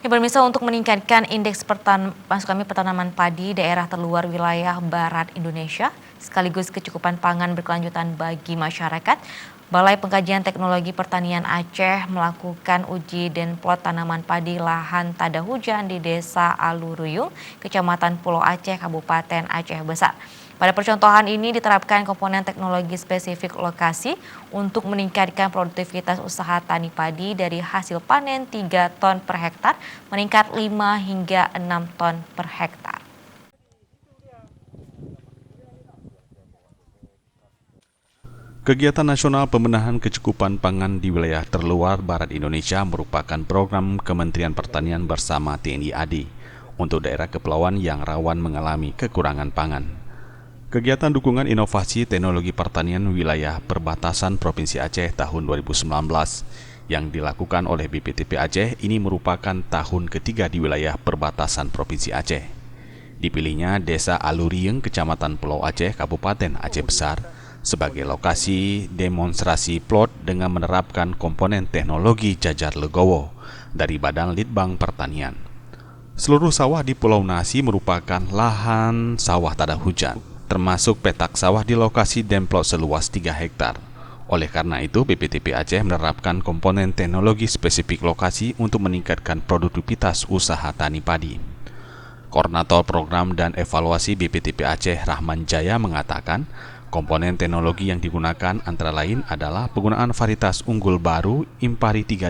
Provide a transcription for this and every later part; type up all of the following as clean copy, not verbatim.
Pemirsa, untuk meningkatkan indeks pertanaman padi daerah terluar wilayah barat Indonesia, sekaligus kecukupan pangan berkelanjutan bagi masyarakat, Balai Pengkajian Teknologi Pertanian Aceh melakukan uji denplot tanaman padi lahan tada hujan di Desa Aluruyung, Kecamatan Pulau Aceh, Kabupaten Aceh Besar. Pada percontohan ini diterapkan komponen teknologi spesifik lokasi untuk meningkatkan produktivitas usaha tani padi dari hasil panen 3 ton per hektar meningkat 5 hingga 6 ton per hektar. Kegiatan Nasional Pembenahan Kecukupan Pangan di Wilayah Terluar Barat Indonesia merupakan program Kementerian Pertanian bersama TNI AD untuk daerah kepulauan yang rawan mengalami kekurangan pangan. Kegiatan dukungan inovasi teknologi pertanian wilayah perbatasan Provinsi Aceh tahun 2019 yang dilakukan oleh BPTP Aceh ini merupakan tahun ketiga di wilayah perbatasan Provinsi Aceh. Dipilihnya Desa Aluruyung, Kecamatan Pulau Aceh, Kabupaten Aceh Besar, sebagai lokasi demonstrasi plot dengan menerapkan komponen teknologi jajar legowo dari Badan Litbang Pertanian. Seluruh sawah di Pulau Nasi merupakan lahan sawah tada hujan, termasuk petak sawah di lokasi demplot seluas 3 hektar. Oleh karena itu, BPTP Aceh menerapkan komponen teknologi spesifik lokasi untuk meningkatkan produktivitas usaha tani padi. Koordinator Program dan Evaluasi BPTP Aceh Rahman Jaya mengatakan, komponen teknologi yang digunakan antara lain adalah penggunaan varietas unggul baru Impari 32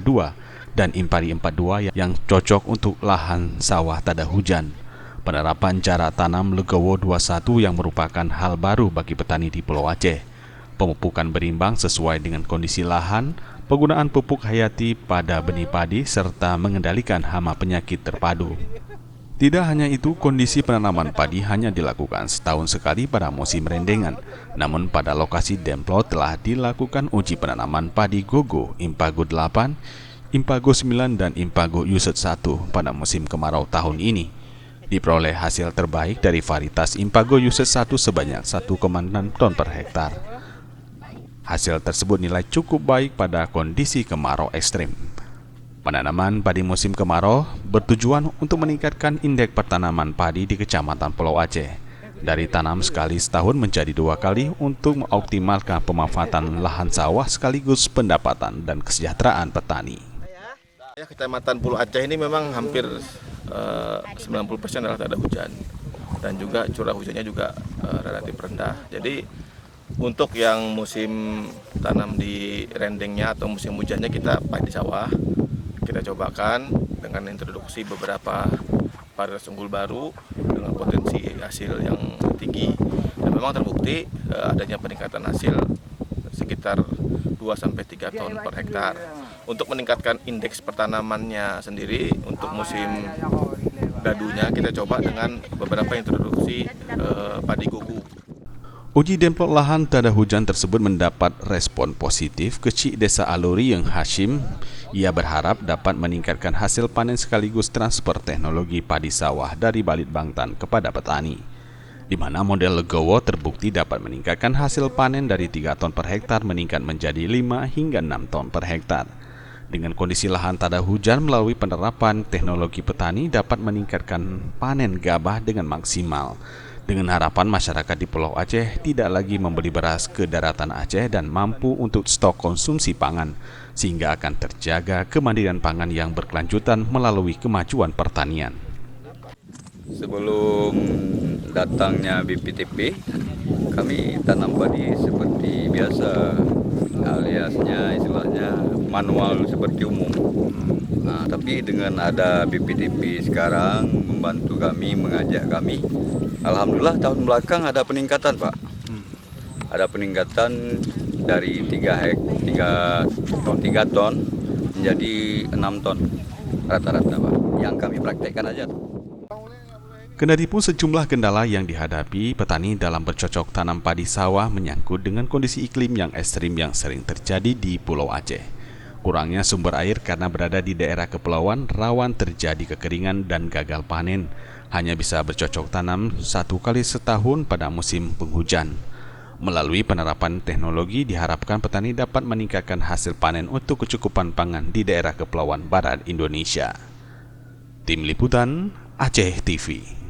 dan Impari 42 yang cocok untuk lahan sawah tada hujan. Penerapan jarak tanam legowo 21 yang merupakan hal baru bagi petani di Pulau Aceh. Pemupukan berimbang sesuai dengan kondisi lahan, penggunaan pupuk hayati pada benih padi, serta mengendalikan hama penyakit terpadu. Tidak hanya itu, kondisi penanaman padi hanya dilakukan setahun sekali pada musim rendengan. Namun pada lokasi demplot telah dilakukan uji penanaman padi Gogo, Impago 8, Impago 9, dan Impago Yuset 1 pada musim kemarau tahun ini. Diperoleh hasil terbaik dari varietas Impago Yuset 1 sebanyak 1,6 ton per hektar. Hasil tersebut nilai cukup baik pada kondisi kemarau ekstrim. Penanaman padi musim kemarau bertujuan untuk meningkatkan indeks pertanaman padi di Kecamatan Pulau Aceh. Dari tanam sekali setahun menjadi 2 kali untuk mengoptimalkan pemanfaatan lahan sawah sekaligus pendapatan dan kesejahteraan petani. Kecamatan Pulau Aceh ini memang hampir 90% adalah tak ada hujan, dan juga curah hujannya juga relatif rendah. Jadi untuk yang musim tanam di rendengnya atau musim hujannya kita padi sawah, kita cobakan dengan introduksi beberapa varietas unggul baru dengan potensi hasil yang tinggi, dan memang terbukti adanya peningkatan hasil sekitar 2-3 ton per hektar. Untuk meningkatkan indeks pertanamannya sendiri, untuk musim gadunya kita coba dengan beberapa introduksi padi gogo. Uji demplot lahan tada hujan tersebut mendapat respon positif. Kecik Desa Aluruyung Hashim, ia berharap dapat meningkatkan hasil panen sekaligus transfer teknologi padi sawah dari Balitbangtan kepada petani, di mana model legowo terbukti dapat meningkatkan hasil panen dari 3 ton per hektar meningkat menjadi 5 hingga 6 ton per hektar. Dengan kondisi lahan tada hujan, melalui penerapan teknologi petani dapat meningkatkan panen gabah dengan maksimal. Dengan harapan masyarakat di Pulau Aceh tidak lagi membeli beras ke daratan Aceh dan mampu untuk stok konsumsi pangan, sehingga akan terjaga kemandirian pangan yang berkelanjutan melalui kemajuan pertanian. Sebelum datangnya BPTP, kami tanam padi seperti biasa, aliasnya istilahnya manual seperti umum. Nah, tapi dengan ada BPTP sekarang membantu kami, mengajak kami, alhamdulillah tahun belakang ada peningkatan, Pak. Ada peningkatan dari 3 ton menjadi 6 ton rata-rata, Pak. Yang kami praktekkan aja. Kendati pun sejumlah kendala yang dihadapi petani dalam bercocok tanam padi sawah menyangkut dengan kondisi iklim yang ekstrim yang sering terjadi di Pulau Aceh. Kurangnya sumber air karena berada di daerah kepulauan rawan terjadi kekeringan dan gagal panen. Hanya bisa bercocok tanam 1 kali setahun pada musim penghujan. Melalui penerapan teknologi diharapkan petani dapat meningkatkan hasil panen untuk kecukupan pangan di daerah kepulauan barat Indonesia. Tim Liputan Aceh TV.